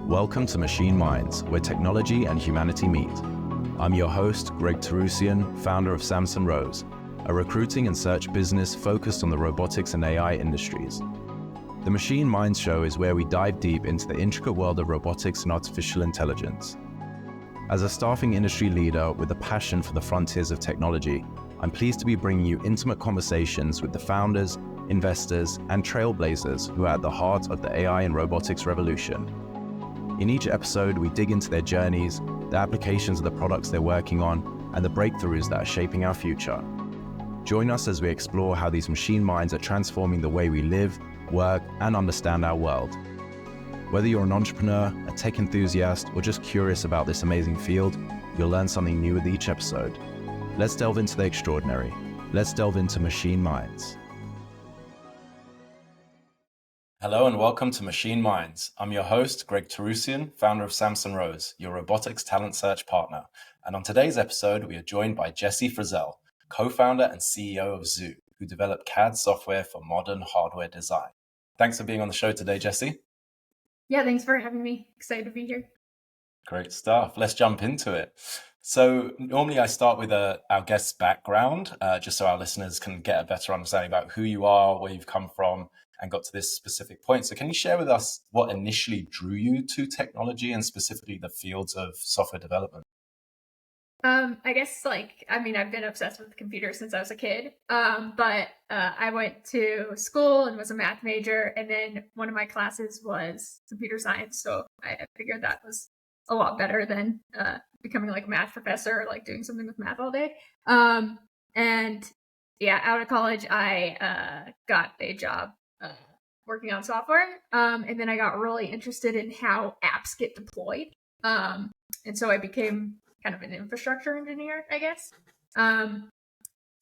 Welcome to Machine Minds, where technology and humanity meet. I'm your host, Greg Tarusian, founder of Samson Rose, a recruiting and search business focused on the robotics and AI industries. The Machine Minds show is where we dive deep into the intricate world of robotics and artificial intelligence. As a staffing industry leader with a passion for the frontiers of technology, I'm pleased to be bringing you intimate conversations with the founders, investors, and trailblazers who are at the heart of the AI and robotics revolution. In each episode, we dig into their journeys, the applications of the products they're working on, and the breakthroughs that are shaping our future. Join us as we explore how these machine minds are transforming the way we live, work, and understand our world. Whether you're an entrepreneur, a tech enthusiast, or just curious about this amazing field, you'll learn something new with each episode. Let's delve into the extraordinary. Let's delve into Machine Minds. Hello and welcome to Machine Minds. I'm your host, Greg Tarusian, founder of Samson Rose, your robotics talent search partner. And on today's episode, we are joined by Jessie Frazelle, co-founder and CEO of Zoo, who developed CAD software for modern hardware design. Thanks for being on the show today, Jessie. Yeah, thanks for having me. Excited to be here. Great stuff. Let's jump into it. So normally I start with our guest's background, just so our listeners can get a better understanding about who you are, where you've come from, and got to this specific point. So can you share with us what initially drew you to technology and specifically the fields of software development? I guess I've been obsessed with computers since I was a kid. But I went to school and was a math major, and then one of my classes was computer science. So I figured that was a lot better than becoming like a math professor, or like doing something with math all day. And yeah, out of college, I got a job working on software. And then I got really interested in how apps get deployed. And so I became kind of an infrastructure engineer, I guess. And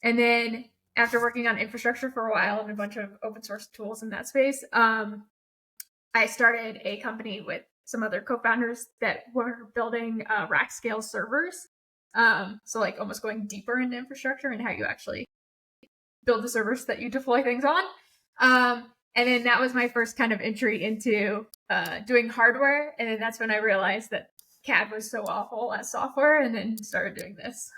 then after working on infrastructure for a while and a bunch of open source tools in that space, I started a company with some other co-founders that were building rack scale servers. So like almost going deeper into infrastructure and how you actually build the servers that you deploy things on. And then that was my first kind of entry into doing hardware. And then that's when I realized that CAD was so awful as software, and then started doing this.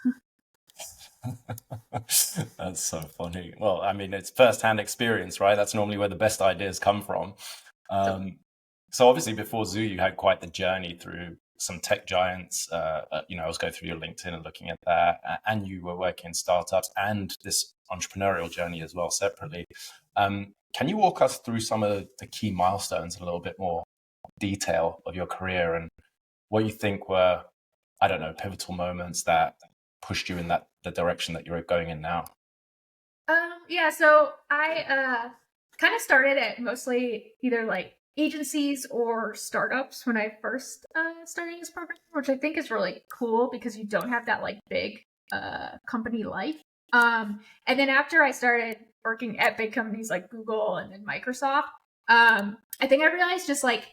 That's so funny. Well, I mean, it's first-hand experience, right? That's normally where the best ideas come from. So obviously before Zoo, you had quite the journey through some tech giants. I was going through your LinkedIn and looking at that, and you were working in startups and this entrepreneurial journey as well separately. Can you walk us through some of the key milestones in a little bit more detail of your career and what you think were, pivotal moments that pushed you in the direction that you're going in now? So I kind of started at mostly either like agencies or startups when I first started this program, which I think is really cool because you don't have that like big company life. And then after I started working at big companies like Google and then Microsoft, I think I realized just like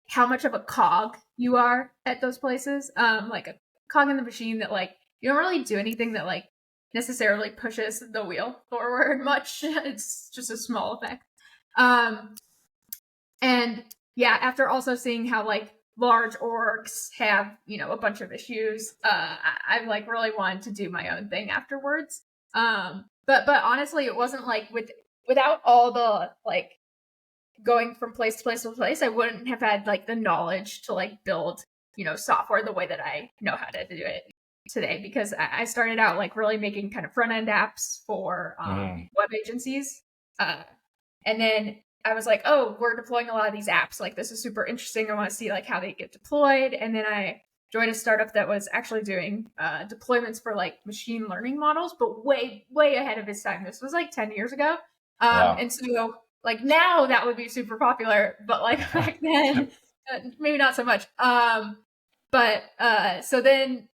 how much of a cog you are at those places. Like a cog in the machine that like you don't really do anything that like necessarily pushes the wheel forward much. It's just a small effect. And yeah, after also seeing how like large orgs have, a bunch of issues, I like really wanted to do my own thing afterwards. But honestly, it wasn't like without all the like going from place to place to place, I wouldn't have had like the knowledge to like build, software the way that I know how to do it today, because I started out like really making kind of front end apps for web agencies. And then I was like, oh, we're deploying a lot of these apps. Like, this is super interesting. I want to see like how they get deployed. And then I joined a startup that was actually doing deployments for like machine learning models, but way, way ahead of its time. This was like 10 years ago. Wow. And so like now that would be super popular, but like back then, maybe not so much. So then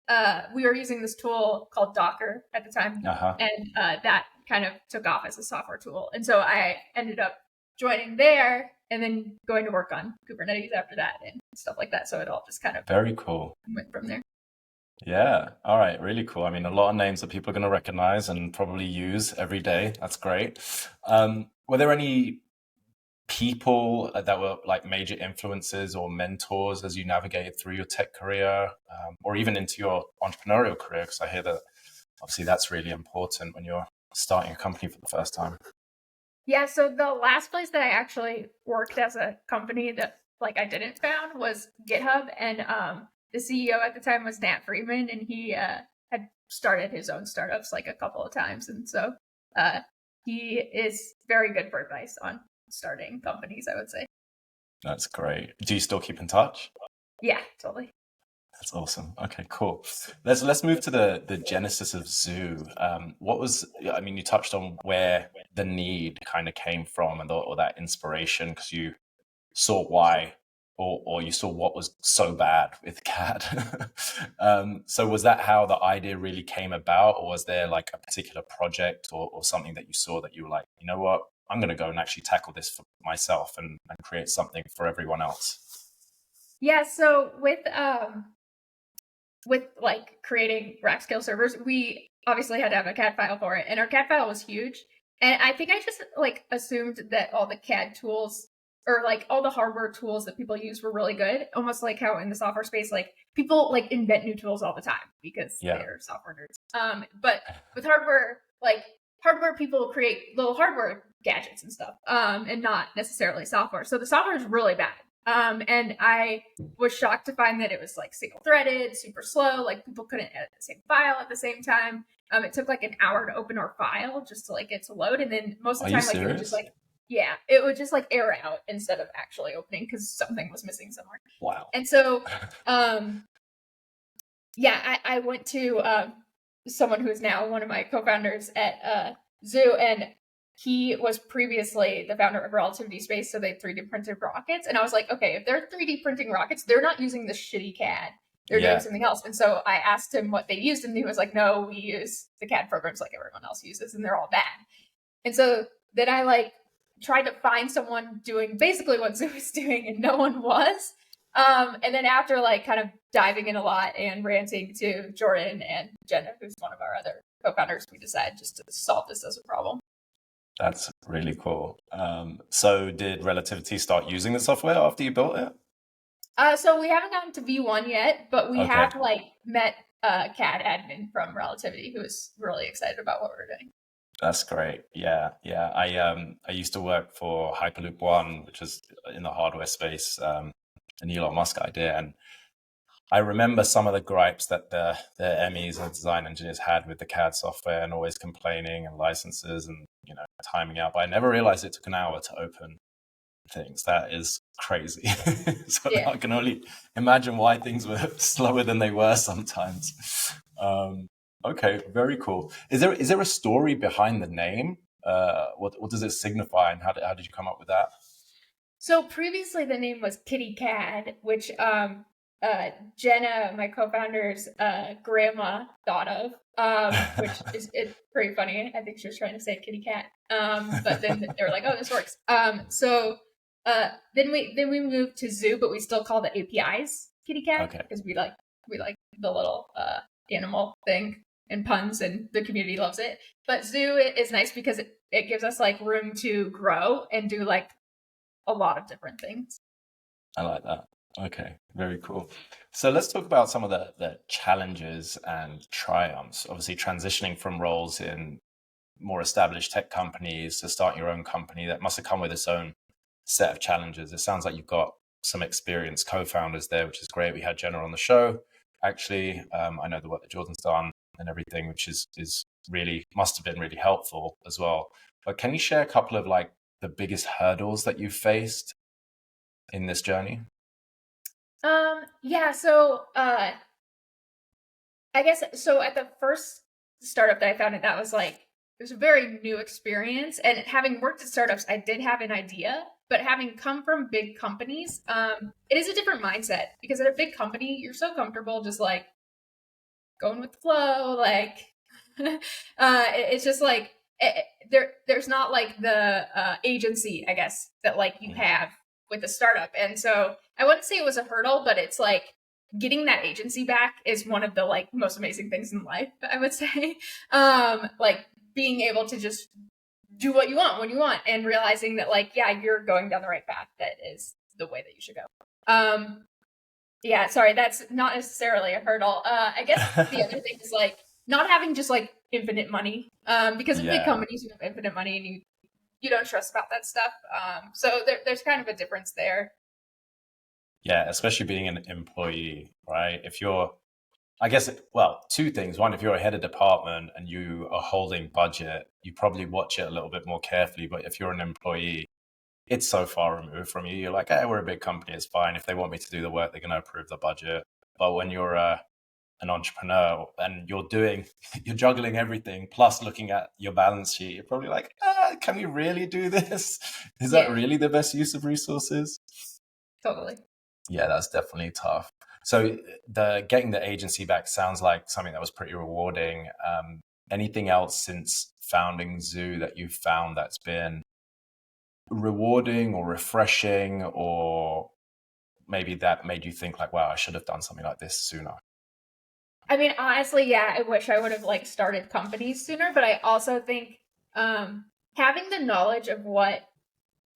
we were using this tool called Docker at the time, and that kind of took off as a software tool. And so I ended up joining there and then going to work on Kubernetes after that and stuff like that. So it all just kind of very cool went from there. Yeah. All right. Really cool. I mean, a lot of names that people are going to recognize and probably use every day. That's great. Were there any people that were like major influences or mentors as you navigated through your tech career, or even into your entrepreneurial career? Because I hear that obviously that's really important when you're starting a company for the first time. Yeah, so the last place that I actually worked as a company that like I didn't found was GitHub, and the CEO at the time was Nat Friedman, and he had started his own startups like a couple of times, and so he is very good for advice on starting companies, I would say. That's great. Do you still keep in touch? Yeah, totally. That's awesome. Okay, cool. Let's move to the genesis of Zoo. What was, I mean, you touched on where the need kind of came from and or that inspiration because you saw why or you saw what was so bad with CAD. So was that how the idea really came about, or was there like a particular project or something that you saw that you were like, you know what, I'm going to go and actually tackle this for myself and create something for everyone else? Yeah, so with like creating rack scale servers, we obviously had to have a CAD file for it, and our CAD file was huge. And I think I just like assumed that all the CAD tools or like all the hardware tools that people use were really good, almost like how in the software space, like people like invent new tools all the time because Yeah. they're software nerds. But with hardware, like hardware people create little hardware gadgets and stuff, and not necessarily software. So the software is really bad. And I was shocked to find that it was like single threaded, super slow, like people couldn't edit the same file at the same time. It took like an hour to open our file just to like get to load. And then most of the time, like it would just like, yeah, it would just like error out instead of actually opening because something was missing somewhere. Wow. And so, yeah, I went to someone who is now one of my co-founders at Zoo, and he was previously the founder of Relativity Space, so they 3D printed rockets. And I was like, okay, if they're 3D printing rockets, they're not using the shitty CAD. They're doing something else. And so I asked him what they used, and he was like, no, we use the CAD programs like everyone else uses, and they're all bad. And so then I like tried to find someone doing basically what Zoo was doing, and no one was. And then after like kind of diving in a lot and ranting to Jordan and Jenna, who's one of our other co-founders, we decided just to solve this as a problem. That's really cool. So did Relativity start using the software after you built it? So we haven't gotten to V1 yet, but we have like met a CAD admin from Relativity who is really excited about what we're doing. That's great. Yeah. I used to work for Hyperloop One, which is in the hardware space, an Elon Musk idea. And I remember some of the gripes that the MEs and design engineers had with the CAD software, and always complaining and licenses and timing out. But I never realized it took an hour to open things. That is crazy. So I can only imagine why things were slower than they were sometimes. Okay, very cool. Is there a story behind the name? What does it signify, and how did you come up with that? So previously the name was Kitty CAD, which Jenna, my co-founder's grandma, thought of, which is it's pretty funny. I think she was trying to say kitty cat, but then they were like, "Oh, this works." So then we moved to Zoo, but we still call the APIs kitty cat because we like the little animal thing and puns, and the community loves it. But Zoo is nice because it gives us like room to grow and do like a lot of different things. I like that. Okay, very cool. So let's talk about some of the challenges and triumphs. Obviously, transitioning from roles in more established tech companies to starting your own company, that must have come with its own set of challenges. It sounds like you've got some experienced co-founders there, which is great. We had Jenna on the show, actually. I know the work that Jordan's done and everything, which is really must have been really helpful as well. But can you share a couple of like the biggest hurdles that you've faced in this journey? Yeah, so I guess so at the first startup that I founded, that was like it was a very new experience. And having worked at startups, I did have an idea, but having come from big companies, it is a different mindset because at a big company, you're so comfortable just like going with the flow, like it's just like there's not like the agency, I guess, that like you have with a startup. And so I wouldn't say it was a hurdle, but it's like getting that agency back is one of the like most amazing things in life, I would say. Like being able to just do what you want when you want, and realizing that like, yeah, you're going down the right path. That is the way that you should go. Yeah, sorry, that's not necessarily a hurdle. I guess the other thing is like not having just like infinite money. Because in big Yeah. companies you have infinite money and you don't stress about that stuff. So there's kind of a difference there. Yeah, especially being an employee, right? If you're, I guess, well, two things. One, if you're a head of department and you are holding budget, you probably watch it a little bit more carefully. But if you're an employee, it's so far removed from you. You're like, hey, we're a big company. It's fine. If they want me to do the work, they're going to approve the budget. But when you're an entrepreneur and you're juggling everything, plus looking at your balance sheet, you're probably like, can we really do this? Is that Yeah, really the best use of resources? totally. Yeah, that's definitely tough. So the getting the agency back sounds like something that was pretty rewarding. Anything else since founding Zoo that you've found that's been rewarding or refreshing, or maybe that made you think like, wow, I should have done something like this sooner? I mean, honestly, yeah, I wish I would have like started companies sooner, but I also think having the knowledge of what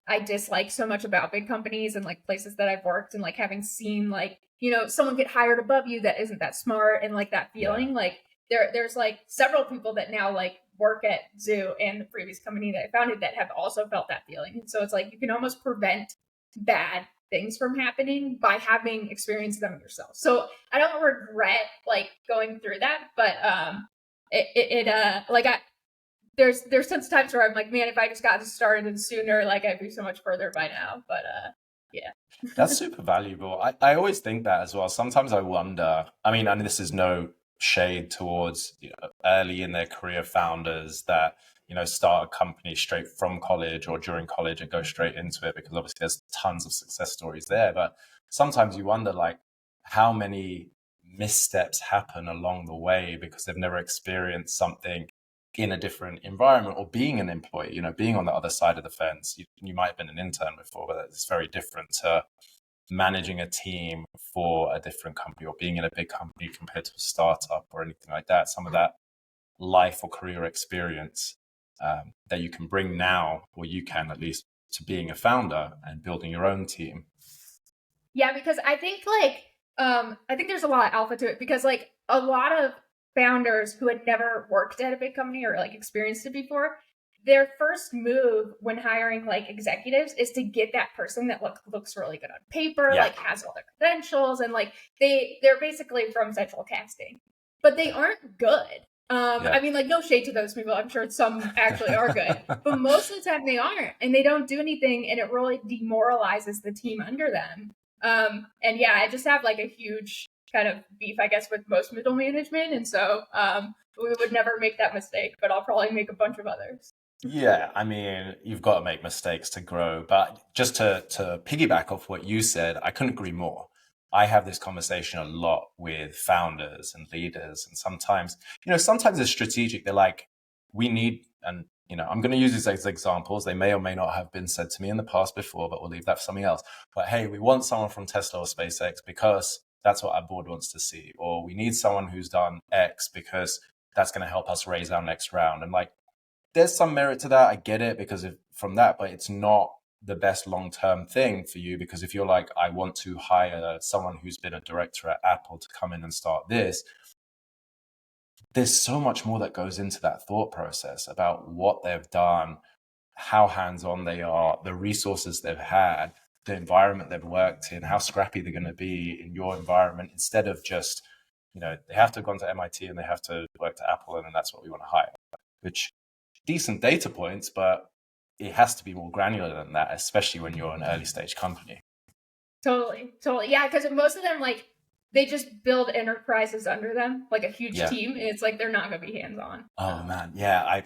I dislike so much about big companies and like places that I've worked, and like having seen like, someone get hired above you that isn't that smart, and like that Yeah. feeling, like there's like several people that now like work at Zoo and the previous company that I founded that have also felt that feeling. And so it's like you can almost prevent bad things from happening by having experienced them yourself. So I don't regret like going through that, but like there's since times where I'm like, man, if I just got started sooner, like I'd be so much further by now. But yeah. That's super valuable. I always think that as well. Sometimes I wonder, I mean, this is no shade towards early in their career founders that, start a company straight from college or during college and go straight into it, because obviously there's tons of success stories there. But sometimes you wonder like how many missteps happen along the way because they've never experienced something in a different environment, or being an employee, being on the other side of the fence. You might have been an intern before, but it's very different to managing a team for a different company or being in a big company compared to a startup or anything like that. Some of that life or career experience that you can bring now, or you can at least, to being a founder and building your own team. Yeah, because I think like I think there's a lot of alpha to it, because like a lot of founders who had never worked at a big company or like experienced it before, their first move when hiring like executives is to get that person that looks really good on paper, Yeah. like has all their credentials, and like they're basically from central casting, but they aren't good. I mean, like, no shade to those people. I'm sure some actually are good, but most of the time they aren't, and they don't do anything, and it really demoralizes the team under them. And yeah, I just have like a huge kind of beef, I guess, with most middle management, and so we would never make that mistake, but I'll probably make a bunch of others. Yeah, I mean, you've got to make mistakes to grow. But just to piggyback off what you said, I couldn't agree more. I have this conversation a lot with founders and leaders, and sometimes it's strategic. They're like, we need, and I'm going to use these as examples. They may or may not have been said to me in the past before, but we'll leave that for something else. But hey, we want someone from Tesla or SpaceX because that's what our board wants to see, or we need someone who's done X because that's going to help us raise our next round. And like, there's some merit to that. I get it from that, but it's not the best long-term thing for you, because if you're like, I want to hire someone who's been a director at Apple to come in and start this, there's so much more that goes into that thought process about what they've done, how hands-on they are, the resources they've had, the environment they've worked in, how scrappy they're going to be in your environment, instead of just, they have to have gone to MIT and they have to work to Apple and then that's what we want to hire, which decent data points, but it has to be more granular than that, especially when you're an early stage company. Totally. Yeah, because most of them, like, they just build enterprises under them, like a huge team. And it's like they're not going to be hands on. Oh man, yeah,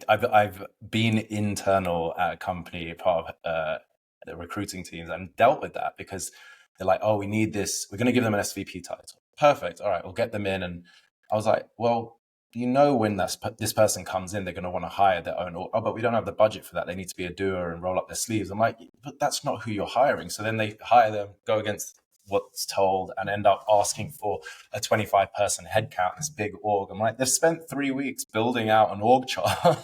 I've been internal at a company, part of the recruiting teams, and dealt with that, because they're like, oh, we need this. We're going to give them an SVP title. Perfect. All right, we'll get them in. And I was like, well, when this person comes in, they're going to want to hire their own. Oh, but we don't have the budget for that. They need to be a doer and roll up their sleeves. I'm like, but that's not who you're hiring. So then they hire them, go against what's told, and end up asking for a 25-person headcount in this big org. I'm like, they've spent 3 weeks building out an org chart.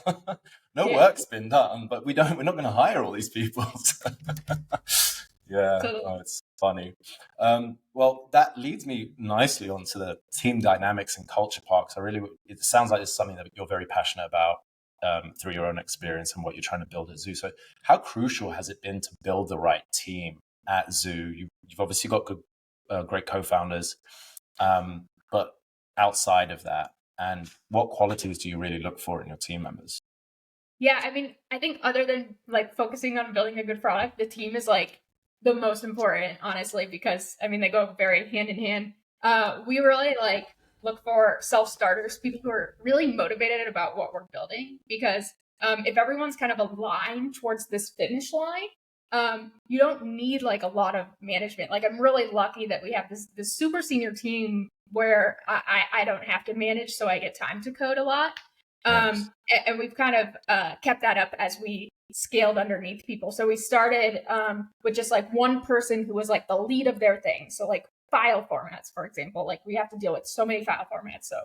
no Yeah. work's been done, but we're not going to hire all these people. Yeah, Totally. oh, it's funny. Well, that leads me nicely onto the team dynamics and culture parks. It sounds like it's something that you're very passionate about through your own experience and what you're trying to build at Zoo. So how crucial has it been to build the right team at Zoo? You've obviously got great co-founders, but outside of that, and what qualities do you really look for in your team members? Yeah, I mean, I think other than like focusing on building a good product, the team is like the most important, honestly, because I mean they go very hand in hand. We really like look for self-starters, people who are really motivated about what we're building, because if everyone's kind of aligned towards this finish line, you don't need like a lot of management. Like I'm really lucky that we have this super senior team where I don't have to manage, so I get time to code a lot. Nice. And we've kind of kept that up as we scaled underneath people. So we started with just like one person who was like the lead of their thing. So like file formats, for example, like we have to deal with so many file formats. So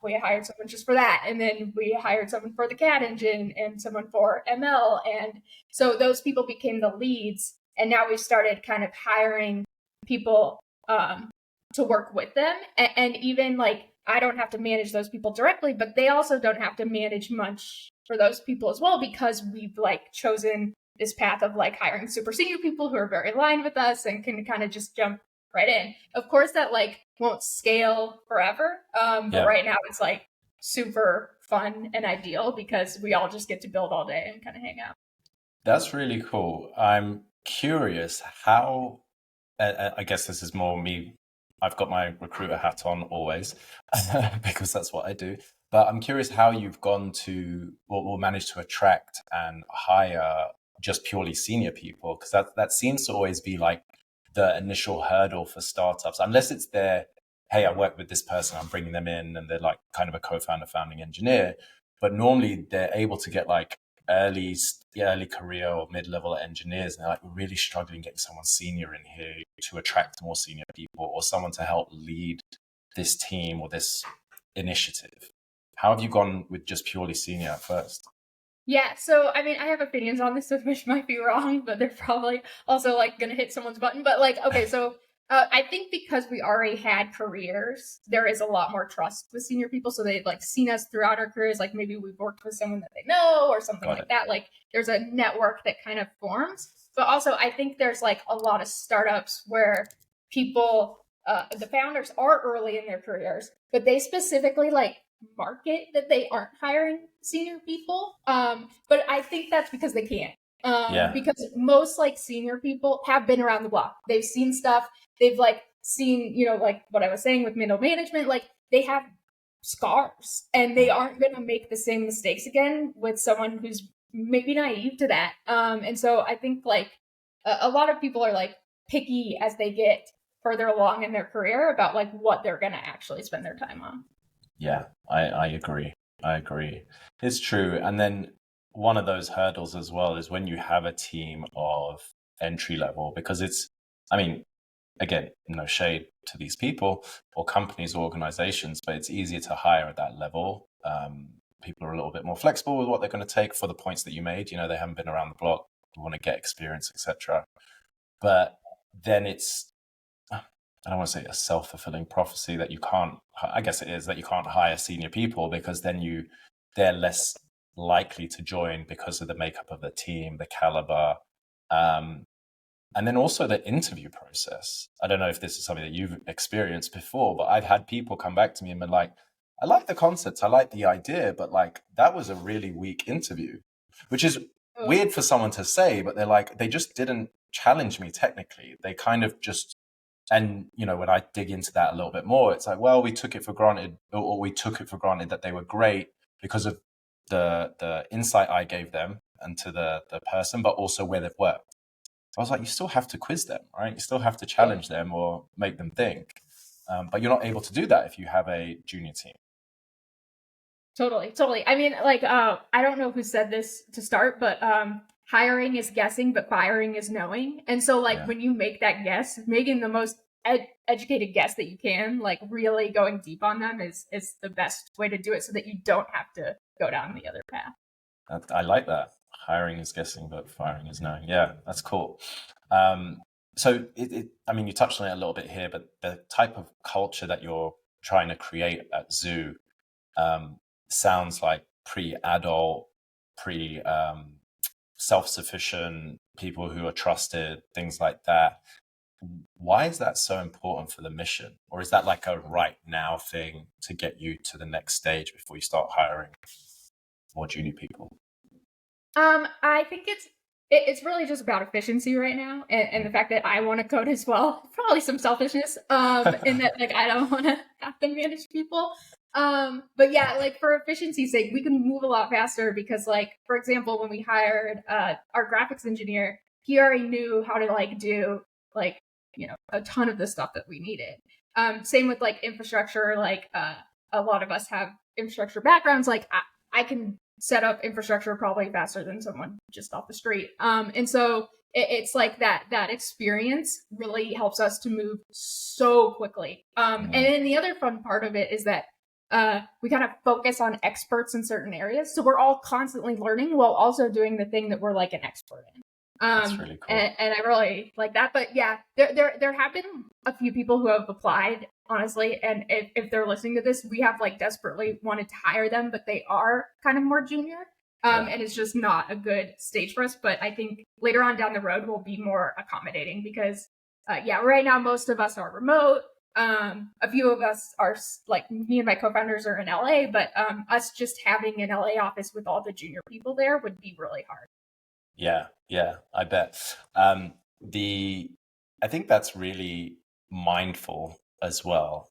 we hired someone just for that. And then we hired someone for the CAD engine and someone for ML. And so those people became the leads. And now we've started kind of hiring people to work with them. And even like, I don't have to manage those people directly, but they also don't have to manage much for those people as well, because we've like chosen this path of like hiring super senior people who are very aligned with us and can kind of just jump right in. Of course, that like won't scale forever, but right now it's like super fun and ideal because we all just get to build all day and kind of hang out. That's really cool. I'm curious how, I guess this is more me. I've got my recruiter hat on always because that's what I do. But I'm curious how you've gone to or managed to attract and hire just purely senior people, because that seems to always be like the initial hurdle for startups, unless it's hey, I work with this person, I'm bringing them in, and they're like kind of a co-founder, founding engineer. But normally they're able to get like early career or mid-level engineers, and they're like, we're really struggling getting someone senior in here to attract more senior people or someone to help lead this team or this initiative. How have you gone with just purely senior at first? Yeah, so I mean, I have opinions on this, which might be wrong, but they're probably also like gonna hit someone's button. But like, okay, so I think because we already had careers, there is a lot more trust with senior people. So they've like seen us throughout our careers. Like maybe we've worked with someone that they know or something like that. Like there's a network that kind of forms. But also, I think there's like a lot of startups where people, the founders are early in their careers, but they specifically like market that they aren't hiring senior people. But I think that's because they can't. Because most like senior people have been around the block. They've seen stuff. They've like seen, you know, like what I was saying with middle management, like they have scars and they aren't going to make the same mistakes again with someone who's maybe naive to that. And so I think like a lot of people are like picky as they get further along in their career about like what they're going to actually spend their time on. Yeah, I agree. I agree. It's true. And then one of those hurdles as well is when you have a team of entry level, because I mean, again, no shade to these people or companies or organizations, but it's easier to hire at that level. People are a little bit more flexible with what they're going to take for the points that you made. You know, they haven't been around the block, they want to get experience, etc. But then I don't want to say a self-fulfilling prophecy that you can't, I guess it is, that you can't hire senior people, because then they're less likely to join because of the makeup of the team, the caliber, and then also the interview process. I don't know if this is something that you've experienced before, but I've had people come back to me and been like, I like the concept, I like the idea, but like that was a really weak interview, which is weird for someone to say, but they're like, they just didn't challenge me technically. They kind of just, and you know, when I dig into that a little bit more, it's like, well, we took it for granted that they were great because of the insight I gave them and to the person, but also where they've worked. So I was like, you still have to quiz them, right? You still have to challenge them or make them think. But you're not able to do that if you have a junior team. Totally. I mean, like, I don't know who said this to start, but hiring is guessing, but firing is knowing. And so, like, when you make that guess, making the most educated guess that you can, like, really going deep on them is the best way to do it, so that you don't have to go down the other path. I like that. Hiring is guessing, but firing is knowing. Yeah, that's cool. Um, so I mean, you touched on it a little bit here, but the type of culture that you're trying to create at Zoo um, sounds like pre-adult, pre self-sufficient people who are trusted, things like that. Why is that so important for the mission? Or is that like a right now thing to get you to the next stage before you start hiring more junior people? I think it's really just about efficiency right now, and the fact that I want to code as well. Probably some selfishness, in that like I don't want to have to manage people. But yeah, like for efficiency's sake, we can move a lot faster because, like, for example, when we hired our graphics engineer, he already knew how to like do like a ton of the stuff that we needed. Same with like infrastructure. Like a lot of us have infrastructure backgrounds. Like I can set up infrastructure probably faster than someone just off the street. And so it's like that experience really helps us to move so quickly. And then the other fun part of it is that we kind of focus on experts in certain areas. So we're all constantly learning while also doing the thing that we're like an expert in. That's really cool. And I really like that. But yeah, there have been a few people who have applied, honestly. And if they're listening to this, we have like desperately wanted to hire them, but they are kind of more junior. And it's just not a good stage for us. But I think later on down the road, we'll be more accommodating because, right now, most of us are remote. A few of us are like me and my co-founders are in LA, but us just having an LA office with all the junior people there would be really hard. Yeah, I bet. I think that's really mindful as well.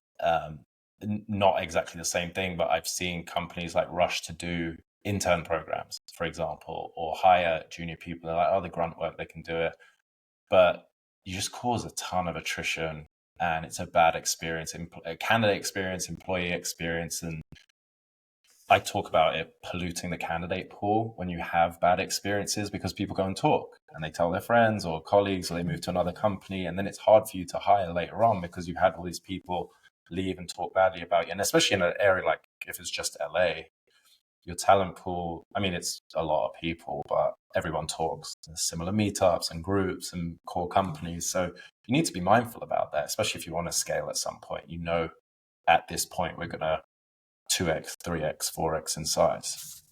Not exactly the same thing, but I've seen companies like rush to do intern programs, for example, or hire junior people. They're like, oh, the grunt work, they can do it. But you just cause a ton of attrition and it's a bad experience, candidate experience, employee experience. And I talk about it polluting the candidate pool when you have bad experiences because people go and talk and they tell their friends or colleagues or they move to another company. And then it's hard for you to hire later on because you've had all these people leave and talk badly about you. And especially in an area like if it's just LA, your talent pool, I mean, it's a lot of people, but everyone talks. There's similar meetups and groups and core companies. So you need to be mindful about that, especially if you want to scale at some point. At this point, we're going to 2x, 3x, 4x in size.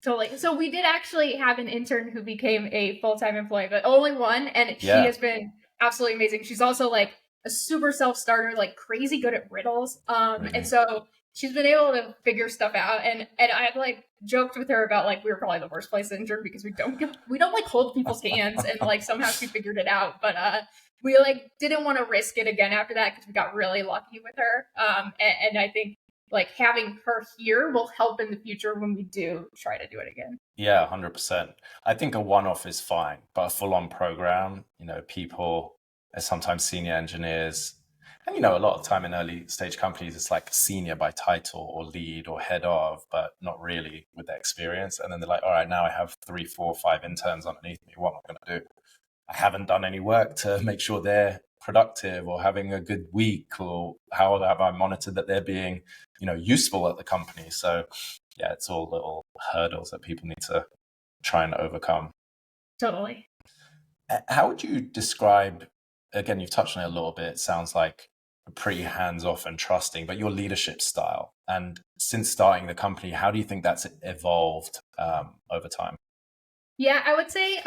Totally. So we did actually have an intern who became a full-time employee, but only one. And she has been absolutely amazing. She's also like a super self-starter, like crazy good at riddles. Really? And so she's been able to figure stuff out. And I've like joked with her about like we were probably the worst place to intern because we don't like hold people's hands and like somehow she figured it out. But we like didn't want to risk it again after that because we got really lucky with her. And I think like having her here will help in the future when we do try to do it again. Yeah, 100%. I think a one-off is fine, but a full-on program, people are sometimes senior engineers. And, a lot of time in early stage companies, it's like senior by title or lead or head of, but not really with their experience. And then they're like, all right, now I have 3, 4, 5 interns underneath me. What am I going to do? I haven't done any work to make sure they're productive or having a good week, or how have I monitored that they're being, useful at the company. So yeah, it's all little hurdles that people need to try and overcome. Totally. How would you describe, again, you've touched on it a little bit, it sounds like pretty hands-off and trusting, but your leadership style, and since starting the company, how do you think that's evolved over time? Yeah, I would say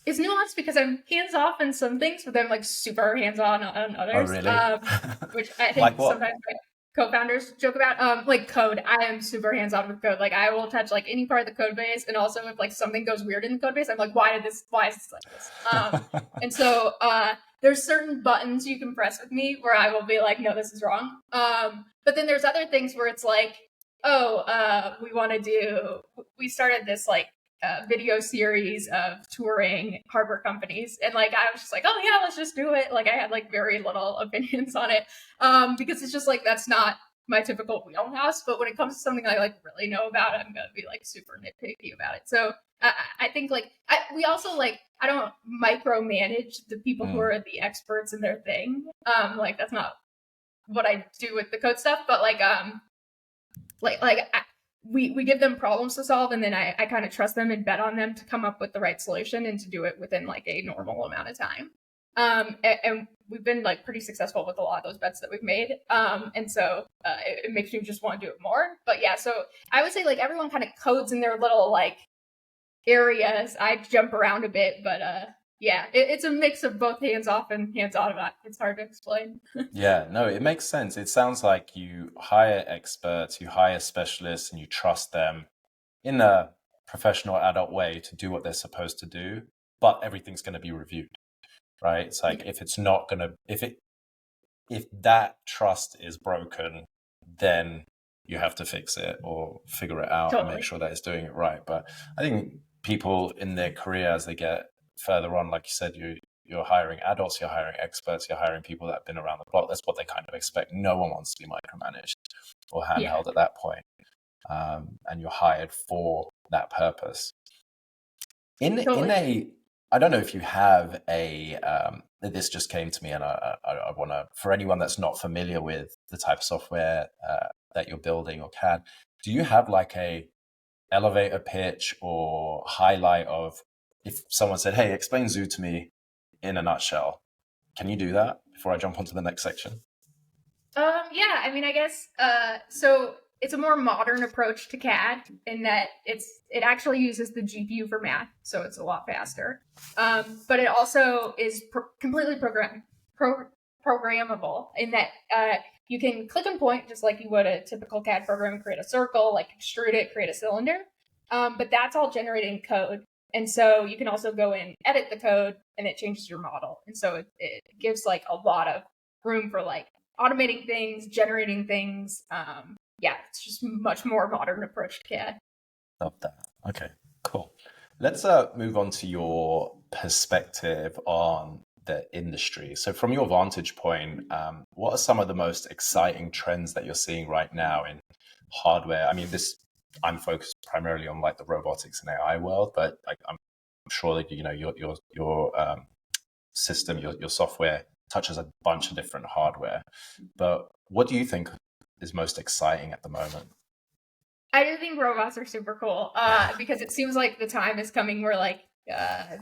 it's nuanced because I'm hands-off in some things, but I'm like super hands-on on others. Oh, really? Which I think like sometimes my co-founders joke about. Like code, I am super hands-on with code. Like I will touch like any part of the code base, and also if like something goes weird in the code base, I'm like, why is this like this? And so there's certain buttons you can press with me where I will be like, no, this is wrong. But then there's other things where it's like, we started this like video series of touring hardware companies, and like I was just like, oh yeah, let's just do it. Like I had like very little opinions on it because it's just like that's not my typical wheelhouse. But when it comes to something I like really know about, I'm gonna be like super nitpicky about it. So I think like we also like I don't micromanage the people who are the experts in their thing. Like that's not what I do with the code stuff. But we give them problems to solve, and then I kind of trust them and bet on them to come up with the right solution and to do it within like a normal amount of time. And we've been like pretty successful with a lot of those bets that we've made. And so it makes me just want to do it more. But yeah, so I would say like everyone kind of codes in their little like areas. I jump around a bit, but yeah, it's a mix of both hands off and hands on. It's hard to explain. Yeah, no, it makes sense. It sounds like you hire experts, you hire specialists, and you trust them in a professional adult way to do what they're supposed to do, but everything's going to be reviewed, right? It's like if it's not going to, if that trust is broken, then you have to fix it or figure it out and make sure that it's doing it right. But I think people in their career, as they get further on, like you said, you're hiring adults, you're hiring experts, you're hiring people that have been around the block. That's what they kind of expect. No one wants to be micromanaged or handheld at that point. And you're hired for that purpose. I don't know if you have this just came to me, and I want to, for anyone that's not familiar with the type of software that you're building or CAD, do you have like a elevator pitch or highlight of, if someone said, hey, explain Zoo to me in a nutshell, can you do that before I jump onto the next section? Yeah, I mean, I guess, so it's a more modern approach to CAD in that it actually uses the GPU for math, so it's a lot faster. But it also is completely programmable in that you can click and point just like you would a typical CAD program, create a circle, like extrude it, create a cylinder. But that's all generating code. And so you can also go in, edit the code, and it changes your model. And so it gives like a lot of room for like automating things, generating things. Yeah, it's just much more modern approach to CAD. Love that. Okay, cool. Let's move on to your perspective on the industry. So from your vantage point, what are some of the most exciting trends that you're seeing right now in hardware? I mean, I'm focused primarily on like the robotics and AI world, but like, I'm sure that your system, your software touches a bunch of different hardware. But what do you think is most exciting at the moment? I do think robots are super cool because it seems like the time is coming where like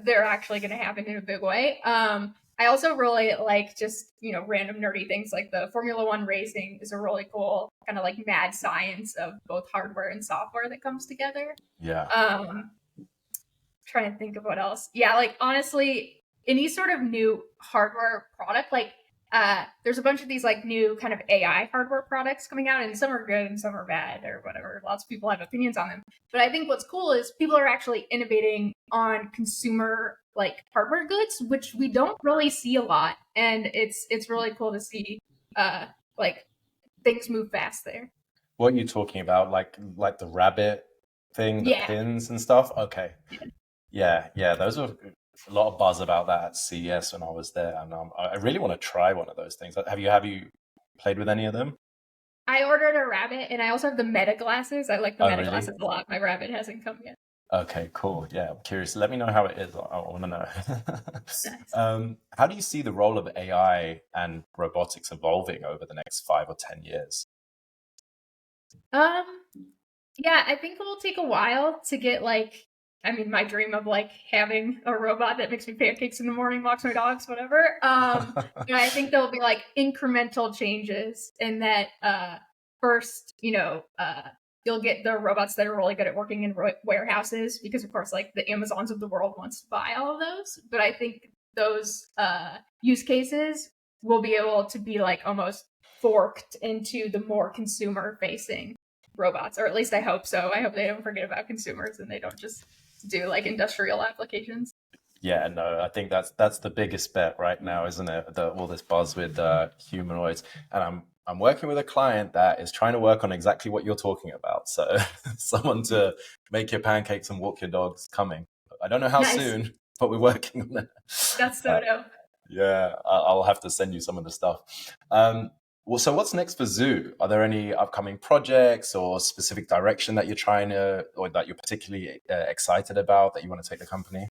they're actually going to happen in a big way. I also really like just, random nerdy things like the Formula One racing is a really cool kind of like mad science of both hardware and software that comes together. Yeah. Trying to think of what else. Yeah, like honestly, any sort of new hardware product, like there's a bunch of these like new kind of AI hardware products coming out, and some are good and some are bad or whatever. Lots of people have opinions on them. But I think what's cool is people are actually innovating on consumer like hardware goods, which we don't really see a lot. And it's really cool to see like things move fast there. What are you talking about? Like the rabbit thing, the pins and stuff? Okay. Yeah. Those were a lot of buzz about that at CES when I was there, and I really want to try one of those things. Have you played with any of them? I ordered a rabbit, and I also have the Meta glasses. I like the Meta glasses a lot. My rabbit hasn't come yet. Okay, cool. Yeah, I'm curious. Let me know how it is. I want to know. Nice. How do you see the role of AI and robotics evolving over the next 5 or 10 years? Yeah, I think it will take a while to get my dream of like having a robot that makes me pancakes in the morning, walks my dogs, whatever. I think there'll be like incremental changes in that. First, you'll get the robots that are really good at working in warehouses because, of course, like the Amazons of the world wants to buy all of those. But I think those use cases will be able to be like almost forked into the more consumer-facing robots, or at least I hope so. I hope they don't forget about consumers and they don't just do like industrial applications. Yeah, no, I think that's the biggest bet right now, isn't it? All this buzz with humanoids, and I'm working with a client that is trying to work on exactly what you're talking about. So someone to make your pancakes and walk your dogs coming. I don't know how soon, but we're working on it. That's so dope. Yeah, I'll have to send you some of the stuff. Well, so what's next for Zoo? Are there any upcoming projects or specific direction that you're trying to, or that you're particularly excited about that you want to take the company?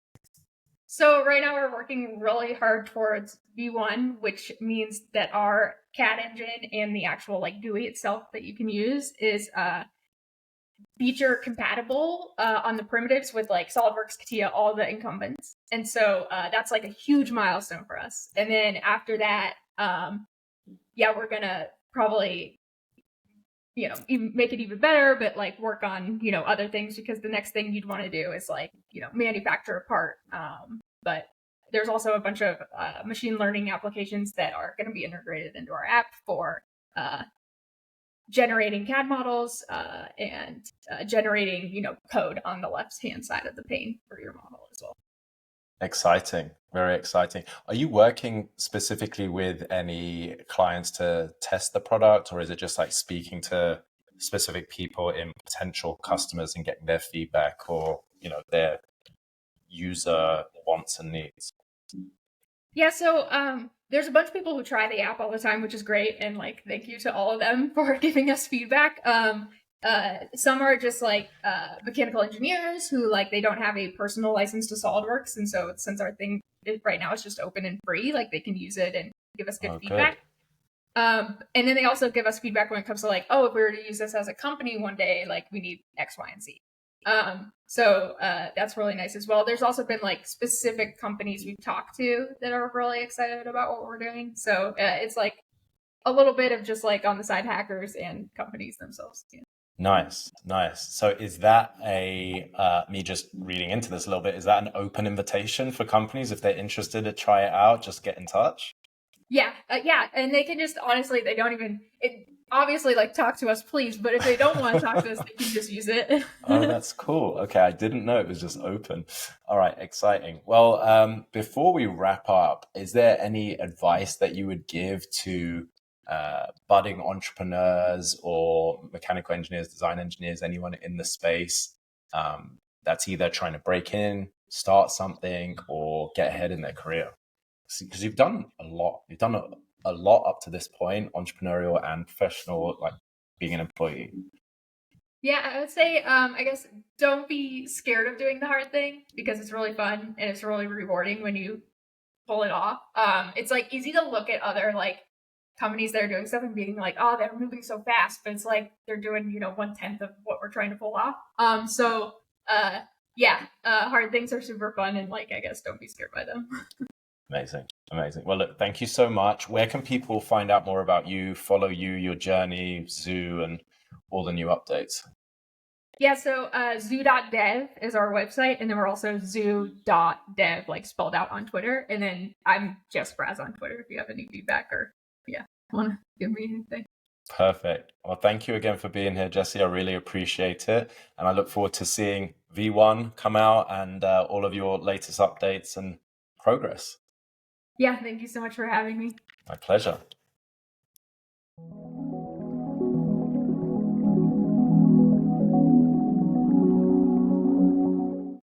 So right now we're working really hard towards V1, which means that our CAD engine and the actual like GUI itself that you can use is feature compatible on the primitives with like SolidWorks, CATIA, all the incumbents. And so that's like a huge milestone for us. And then after that, we're gonna probably, even make it even better, but like work on, other things, because the next thing you'd want to do is like, manufacture a part. But there's also a bunch of machine learning applications that are going to be integrated into our app for generating CAD models and generating, code on the left-hand side of the pane for your model as well. Exciting. Very exciting. Are you working specifically with any clients to test the product, or is it just like speaking to specific people in potential customers and getting their feedback, or, their user wants and needs? Yeah, so there's a bunch of people who try the app all the time, which is great, and like thank you to all of them for giving us feedback. Some are just like mechanical engineers who like they don't have a personal license to SolidWorks, and so since our thing right now is just open and free, like they can use it and give us good feedback. And then they also give us feedback when it comes to like, oh, if we were to use this as a company one day, like we need X, Y, and Z. So that's really nice as well. There's also been like specific companies we've talked to that are really excited about what we're doing. So it's like a little bit of just like on the side hackers and companies themselves. Yeah. Nice. So is that me just reading into this a little bit, is that an open invitation for companies if they're interested to try it out, just get in touch? Yeah. And they can just, honestly, they don't even, obviously like talk to us, please. But if they don't want to talk to us, they can just use it. Oh, that's cool. Okay. I didn't know it was just open. All right. Exciting. Well, before we wrap up, is there any advice that you would give to budding entrepreneurs or mechanical engineers, design engineers, anyone in the space that's either trying to break in, start something, or get ahead in their career? Because you've done a lot. You've done a lot up to this point, entrepreneurial and professional, like being an employee. Yeah, I would say, I guess, don't be scared of doing the hard thing, because it's really fun and it's really rewarding when you pull it off. It's like easy to look at other like companies that are doing stuff and being like, oh, they're moving so fast, but it's like they're doing 1/10 of what we're trying to pull off. Hard things are super fun, and like I guess don't be scared by them. Amazing. Well, look, thank you so much. Where can people find out more about you, follow you, your journey, Zoo, and all the new updates? Yeah, so zoo.dev is our website, and then we're also zoo.dev, like spelled out, on Twitter. And then I'm Jess Fraz on Twitter if you have any feedback or want to give me anything. Perfect. Well, thank you again for being here, Jessie. I really appreciate it. And I look forward to seeing V1 come out and all of your latest updates and progress. Yeah, thank you so much for having me. My pleasure.